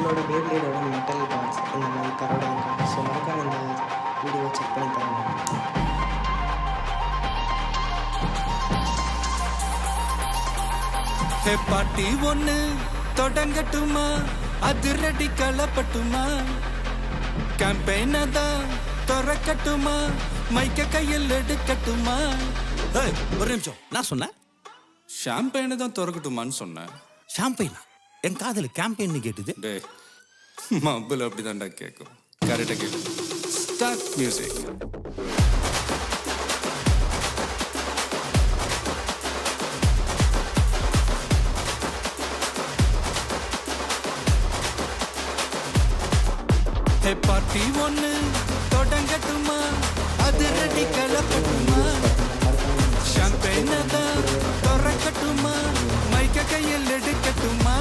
நம்மளோட பேப்ளேடோட metal parts இந்த மாதிரி தரோட இருக்காங்க. ஸோ மறக்காம இந்த வீடியோவை செக் பண்ணி தரணும். பாட்டி ஒண்ணு தொடங்கட்டுமா, அது ரெடி கலப்பட்டுமா, கேம்பெயின தான் திறக்கட்டுமா, மைக்க கையில் எடுக்கட்டுமா. ஒரு நிமிஷம், நான் சொன்னேன் ஷாம்பெயினை தான் திறக்கட்டுமான்னு சொன்னேன். ஷாம்பெயினா? என் காதல கேம்பெயின் கேட்டுது. டே மப்பிள் அப்படிதான்டா கேட்கும். கரெக்டாக கேட்டு ஸ்டார்ட் மியூசிக். பார்ட்டி ஒண்ணு தொடங்கட்டுமா, அது ரெடி கலப்பட்டுமா, ஷாம்பெயினை தான் திறக்கட்டுமா, மைக்க கையில் எடுக்கட்டுமா.